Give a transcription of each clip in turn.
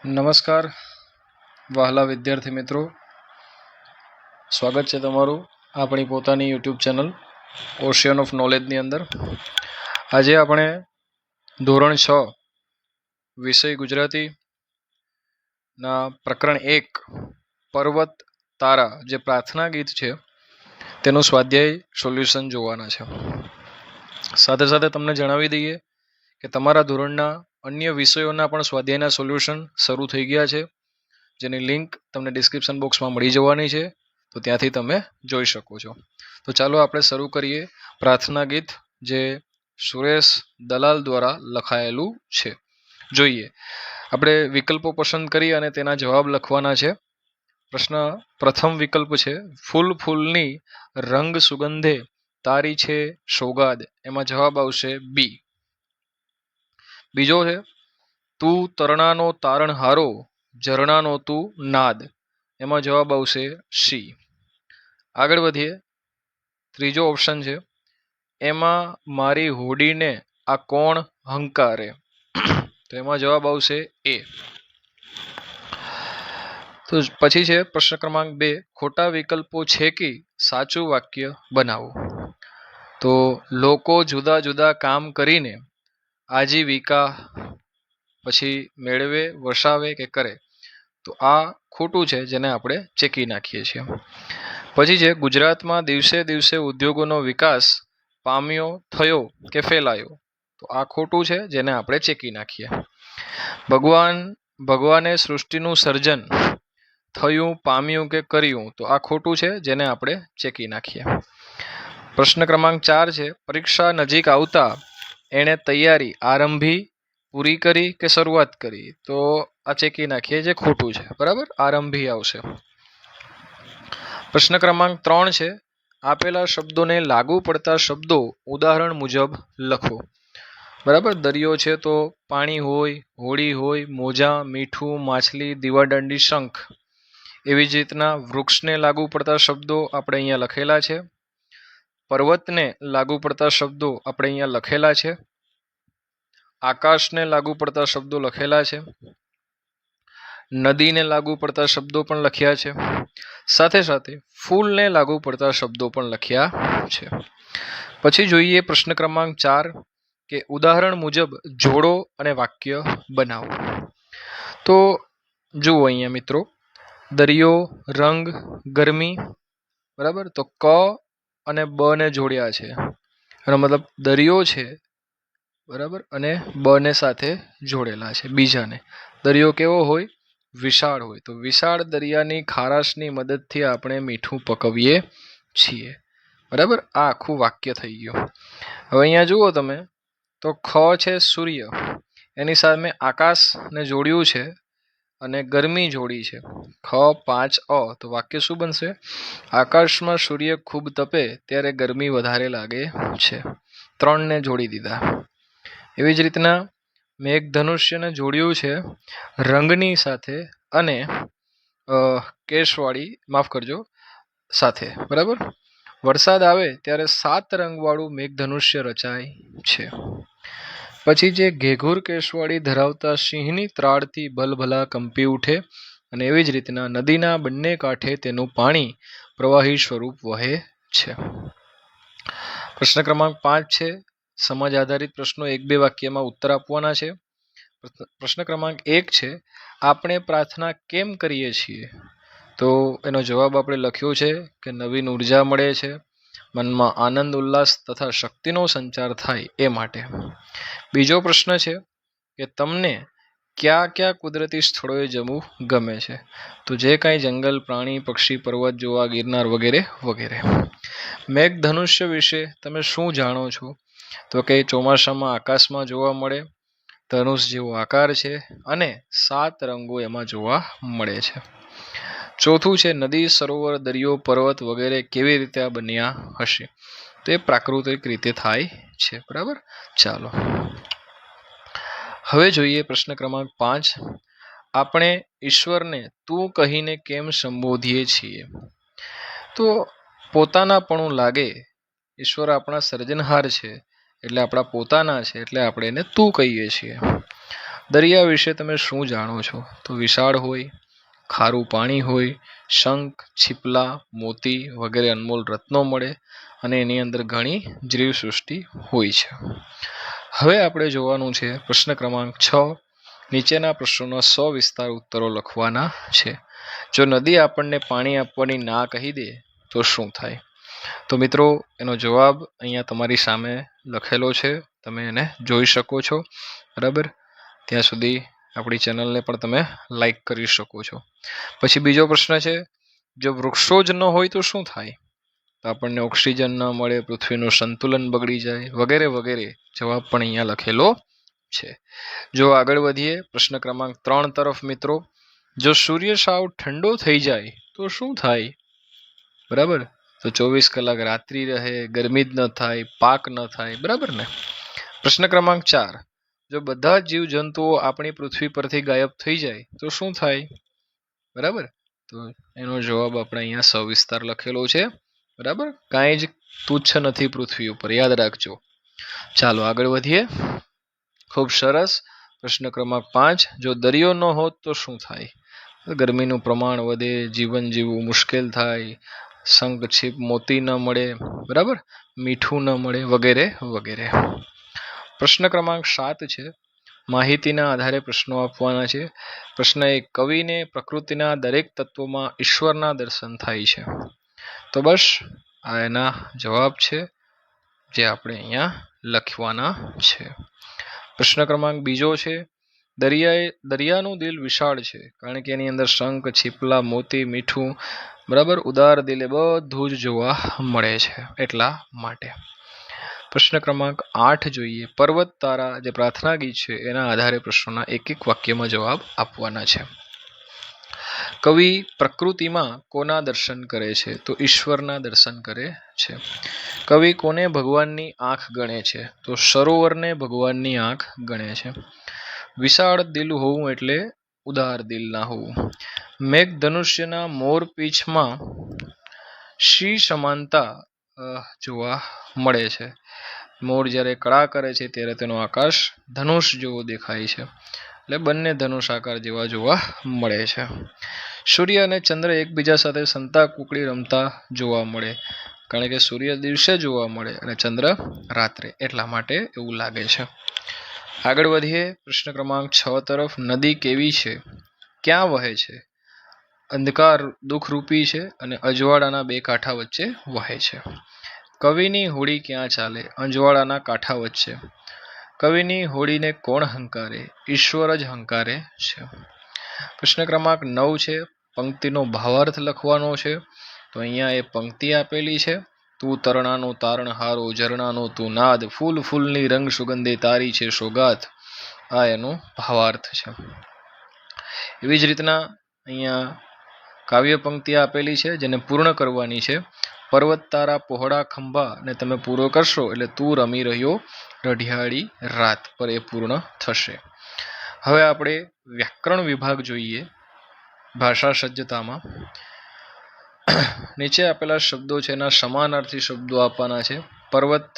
નમસ્કાર વહાલા વિદ્યાર્થી મિત્રો, સ્વાગત છે તમારું આપણી પોતાની યુટ્યુબ ચેનલ ઓશિયન ઓફ નોલેજની અંદર. આજે આપણે ધોરણ 6 વિષય ગુજરાતીના પ્રકરણ 1 પર્વત તારા જે પ્રાર્થના ગીત છે તેનું સ્વાધ્યાય સોલ્યુશન જોવાના છે. સાથે સાથે તમને જણાવી દઈએ કે તમારા ધોરણના અન્ય વિષયોના પણ સ્વાધ્યાયના સોલ્યુશન શરૂ થઈ ગયા છે, જેની લિંક તમને ડિસ્ક્રિપ્શન બોક્સમાં મળી જવાની છે, તો ત્યાંથી તમે જોઈ શકો છો. તો ચાલો આપણે શરૂ કરીએ પ્રાર્થના ગીત જે સુરેશ દલાલ દ્વારા લખાયેલું છે. જોઈએ, આપણે વિકલ્પો પસંદ કરી અને તેના જવાબ લખવાના છે. પ્રથમ વિકલ્પ છે ફૂલ ફૂલની રંગ સુગંધે તારી છે સોગાદ, એમાં જવાબ આવશે બી. બીજો છે તું તરણાનો તારણહારો ઝરણાનો તું નાદ, એમાં જવાબ આવશે સી. આગળ વધીએ, ત્રીજો ઓપ્શન છે એમાં મારી હોડીને આ કોણ હંકારે, તો એમાં જવાબ આવશે એ. તો પછી છે પ્રશ્ન ક્રમાંક 2 ખોટા વિકલ્પો છે કે સાચું વાક્ય બનાવો. તો લોકો જુદા જુદા કામ કરીને આજીવિકા પછી મેળવે, વસાવે કે કરે, તો આ ખોટું છે, જેને આપણે ચેકી નાખીએ છીએ. પછી છે ગુજરાતમાં દિવસે દિવસે ઉદ્યોગોનો વિકાસ પામ્યો, થયો કે ફેલાયો, તો આ ખોટું છે, જેને આપણે ચેકી નાખીએ. ભગવાને સૃષ્ટિનું સર્જન થયું, પામ્યું કે કર્યું, તો આ ખોટું છે, જેને આપણે ચેકી નાખીએ. પ્રશ્ન ક્રમાંક 4 છે પરીક્ષા નજીક આવતા એણે તૈયારી આરંભી, પૂરી કરી કે શરૂઆત કરી, તો આ ચેકી નાખીએ, જે ખોટું છે. બરાબર, આરંભી આવશે. પ્રશ્ન ક્રમાંક 3 છે આપેલા શબ્દોને લાગુ પડતા શબ્દો ઉદાહરણ મુજબ લખો. બરાબર, દરિયો છે તો પાણી હોય, હોળી હોય, મોજા, મીઠું, માછલી, દીવાદાંડી, શંખ. એવી જ રીતના વૃક્ષને લાગુ પડતા શબ્દો આપણે અહીંયા લખેલા છે. પર્વતને લાગુ પડતા શબ્દો આપણે અહીંયા લખેલા છે. આકાશને લાગુ પડતા શબ્દો લખેલા છે. નદીને લાગુ પડતા શબ્દો પણ લખ્યા છે. સાથે સાથે ફૂલને લાગુ પડતા શબ્દો પણ લખ્યા છે. પછી જોઈએ પ્રશ્ન ક્રમાંક 4 કે ઉદાહરણ મુજબ જોડો અને વાક્ય બનાવો. તો જુઓ અહીંયા મિત્રો, દરિયો, રંગ, ગરમી. બરાબર, તો ક અને બ ને જોડ્યા છે, એનો મતલબ દરિયો છે. બરાબર, અને બ ને સાથે જોડેલા છે બીજાને. દરિયો કેવો હોય? વિશાળ હોય. તો વિશાળ દરિયાની ખારાશની મદદથી આપણે મીઠું પકવીએ છીએ. બરાબર, આ આખું વાક્ય થઈ ગયું. હવે અહીંયા જુઓ તમે, તો ખ છે સૂર્ય, એની સામે આકાશને જોડ્યું છે અને ગરમી જોડી છે. ખ 5 અ, તો વાક્ય શું બનશે? આકાશમાં સૂર્ય ખૂબ તપે ત્યારે ગરમી વધારે લાગે છે. 3 ને જોડી દીધા. એવી જ રીતના મેઘધનુષ્યને જોડ્યું છે રંગની સાથે અને કેશવાળી, માફ કરજો, સાથે. બરાબર, વરસાદ આવે ત્યારે 7 રંગવાળું મેઘધનુષ્ય રચાય છે. પછી જે ઘેઘુર કેશવાળી ધરાવતા સિંહની ત્રાળથી ભલભલા કંપી ઉઠે, અને એવી જ રીતના નદીના બંને કાંઠે તેનું પાણી પ્રવાહી સ્વરૂપ વહે છે. પ્રશ્ન ક્રમાંક 5 છે સમાજ આધારિત પ્રશ્નો, 1-2 વાક્યમાં ઉત્તર આપવાના છે. પ્રશ્ન ક્રમાંક 1 છે આપણે પ્રાર્થના કેમ કરીએ છીએ? તો એનો જવાબ આપણે લખ્યો છે કે નવીન ઉર્જા મળે છે, મનમાં આનંદ, ઉલ્લાસ તથા શક્તિનો સંચાર થાય એ માટે. બીજો પ્રશ્ન છે કે તમને કયા કયા કુદરતી સ્થળોએ જવું ગમે છે? તો જે કાંઈ જંગલ, પ્રાણી, પક્ષી, પર્વત જોવા, ગિરનાર વગેરે વગેરે. મેઘધનુષ્ય વિશે તમે શું જાણો છો? તો કે ચોમાસામાં આકાશમાં જોવા મળે, ધનુષ જેવો આકાર છે અને 7 રંગો એમાં જોવા મળે છે. ચોથું છે નદી, સરોવર, દરિયો, પર્વત વગેરે કેવી રીતે આ બન્યા હશે? તો એ પ્રાકૃતિક રીતે થાય છે. બરાબર, ચાલો હવે જોઈએ પ્રશ્ન ક્રમાંક 5 આપણે ઈશ્વરને તું કહીને કેમ સંબોધીએ છીએ? તો પોતાનાપણું લાગે, ઈશ્વર આપણા સર્જનહાર છે એટલે આપણા પોતાના છે, એટલે આપણે એને તું કહીએ છીએ. દરિયા વિશે તમે શું જાણો છો? તો વિશાળ હોય, ખારું પાણી હોય, શંખ, છીપલા, મોતી વગેરે અનમોલ રત્નો મળે અને એની અંદર ઘણી જીવસૃષ્ટિ હોય છે. હવે આપણે જોવાનું છે પ્રશ્ન ક્રમાંક 6. નીચેના પ્રશ્નોના સવિસ્તાર ઉત્તરો લખવાના છે. જો નદી આપણને પાણી આપવાની ના કહી દે તો શું થાય? તો મિત્રો એનો જવાબ અહીંયા તમારી સામે લખેલો છે, તમે એને જોઈ શકો છો. બરાબર, ત્યાં સુધી આપણી ચેનલને પણ તમે લાઈક કરી શકો છો. પછી બીજો પ્રશ્ન છે, જો વૃક્ષો જ ન હોય તો શું થાય? તો આપણને ઓક્સિજન ન મળે, પૃથ્વીનું સંતુલન બગડી જાય વગેરે વગેરે જવાબ પણ અહીંયા લખેલો છે. જો આગળ વધીએ પ્રશ્ન ક્રમાંક 3 તરફ મિત્રો, જો સૂર્ય સાવ ઠંડો થઈ જાય તો શું થાય? બરાબર, તો 24 કલાક રાત્રિ રહે, ગરમી જ ન થાય, પાક ન થાય. બરાબર ને? પ્રશ્ન ક્રમાંક 4, જો બધા જ જીવજંતુઓ આપણી પૃથ્વી પરથી ગાયબ થઈ જાય તો શું થાય? બરાબર, તો એનો જવાબ આપણે અહીંયા સવિસ્તાર લખેલો છે. બરાબર, કાંઈ જ તુચ્છ નથી પૃથ્વી ઉપર, યાદ રાખજો. ચાલો આગળ વધીએ. ખૂબ સરસ. પ્રશ્ન ક્રમાંક 5, જો દરિયો ન હોત તો શું થાય? ગરમીનું પ્રમાણ વધે, જીવન જીવવું મુશ્કેલ થાય, શંખ, છીપ, મોતી ન મળે, બરાબર, મીઠું ન મળે વગેરે વગેરે. પ્રશ્ન ક્રમાંક 7 છે, માહિતીના આધારે પ્રશ્નો આપવાના છે. પ્રશ્ન 1, કવિને પ્રકૃતિના દરેક તત્વોમાં ઈશ્વરના દર્શન થાય છે. તો બસ આ એના જવાબ છે જે આપણે અહીંયા લખવાના છે. પ્રશ્ન ક્રમાંક 2 છે, દરિયાનું દિલ વિશાળ છે કારણ કે એની અંદર શંખ, છીપલા, મોતી, મીઠું, બરાબર, ઉદાર દિલે બધું જ જોવા મળે છે એટલા માટે. પ્રશ્ન ક્રમાંક 8 જોઈએ, પર્વત તારા જે પ્રાર્થના ગીત છે એના આધારે પ્રશ્નોના એક એક વાક્યમાં જવાબ આપવાના છે. કવિ પ્રકૃતિમાં કોના દર્શન કરે છે? તો ઈશ્વરના દર્શન કરે છે. કવિ કોને ભગવાનની આંખ ગણે છે? તો સરોવરને ભગવાનની આંખ ગણે છે. વિશાળ દિલ હોવું એટલે ઉદાર દિલ ના હોવું. મેઘધનુષ્યના મોરપીંછમાં શી સમાનતા જોવા મળે છે? મોર જ્યારે કળા કરે છે ત્યારે તેનો આકાશ ધનુષ જેવો દેખાય છે, એટલે બંને ધનુષ આકાર જેવા જોવા મળે છે. સૂર્ય અને ચંદ્ર એકબીજા સાથે સંતા કુકડી રમતા જોવા મળે, કારણ કે સૂર્ય દિવસે જોવા મળે અને ચંદ્ર રાત્રે, એટલા માટે એવું લાગે છે. આગળ વધીએ પ્રશ્ન ક્રમાંક 6 તરફ, નદી કેવી છે? ક્યાં વહે છે? અંધકાર દુઃખરૂપી છે અને અજવાળાના બે કાંઠા વચ્ચે વહે છે. કવિની હોડી ક્યાં ચાલે? અજવાળાના કાંઠા વચ્ચે. કવિની હોડીને કોણ હંકારે? ઈશ્વર જ હંકારે છે. પ્રશ્ન ક્રમાંક 9 છે, પંક્તિનો ભાવાર્થ લખવાનો છે. તો અહીંયા એ પંક્તિ આપેલી છે, તું તરણાનો તારણહારો, ઝરણાનો તું નાદ, ફૂલ ફૂલની રંગ સુગંધે તારી છે સોગાત. આ એનો ભાવાર્થ છે. એવી જ રીતના અહીંયા કાવ્ય પંક્તિ આપેલી છે જેને પૂર્ણ કરવાની છે. પર્વત તારા પહોળા ખંભા ને તમે પૂરો કરશો એટલે તું રમી રહ્યો રઢિયાળી રાત પર એ પૂર્ણ થશે. હવે આપણે વ્યાકરણ વિભાગ જોઈએ. ભાષા સજ્જતામાં નીચે આપેલા શબ્દો છે એના સમાનાર્થી શબ્દો આપવાના છે. પર્વત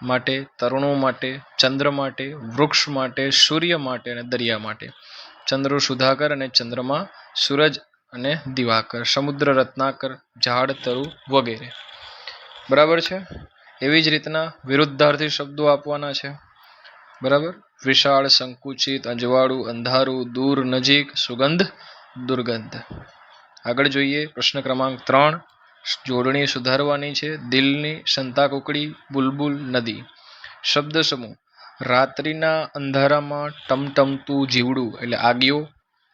માટે, તરુણો માટે, ચંદ્ર માટે, વૃક્ષ માટે, સૂર્ય માટે અને દરિયા માટે. ચંદ્ર સુધાકર અને ચંદ્રમા સૂરજ અને દિવાકર, સમુદ્ર રત્નાકર, ઝાડ તરુ વગેરે. બરાબર છે. એવી જ રીતના વિરુદ્ધાર્થી શબ્દો આપવાના છે. બરાબર, વિશાળ, સંકુચિત, અજવાળું, અંધારું, દૂર, નજીક, સુગંધ, દુર્ગંધ. આગળ જોઈએ પ્રશ્ન ક્રમાંક 3, જોડણી સુધારવાની છે. દિલની, સંતા કુકડી, બુલબુલ, નદી. શબ્દ સમૂહ, રાત્રિના અંધારામાં ટમટમતું જીવડું એટલે આગિયો,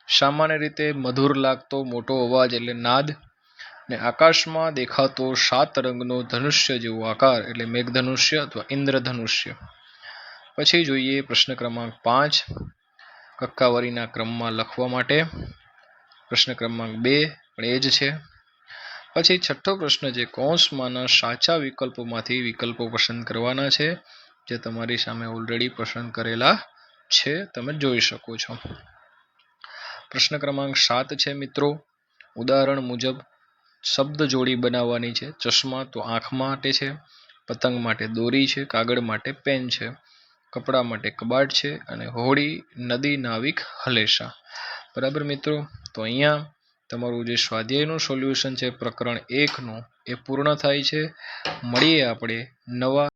સામાન્ય રીતે મધુર લાગતો મોટો અવાજ એટલે નાદ, ને આકાશમાં દેખાતો 7 રંગનો ધનુષ્ય જેવો આકાર એટલે મેઘધનુષ્ય અથવા ઇન્દ્રધનુષ્ય. પછી જોઈએ પ્રશ્ન ક્રમાંક 5, કક્કાવરીના ક્રમમાં લખવા માટે. પ્રશ્ન ક્રમાંક 2 પણ એ જ છે. પછી છઠ્ઠો પ્રશ્ન છે, કૌંસમાંના સાચા વિકલ્પોમાંથી વિકલ્પો પસંદ કરવાના છે, જે તમારી સામે ઓલરેડી પસંદ કરેલા છે, તમે જોઈ શકો છો. પ્રશ્ન ક્રમાંક 7 છે મિત્રો, ઉદાહરણ મુજબ શબ્દ જોડી બનાવવાની છે. ચશ્મા તો આંખ માટે છે, પતંગ માટે દોરી છે, કાગળ માટે પેન છે. કપડા માટે કબાટ છે અને હોડી નદી નાવિક હલેશા. બરાબર મિત્રો, તો અહીંયા તમારું જે સ્વાધ્યાયનું સોલ્યુશન છે પ્રકરણ 1નું એ પૂર્ણ થાય છે. મળીએ આપણે નવા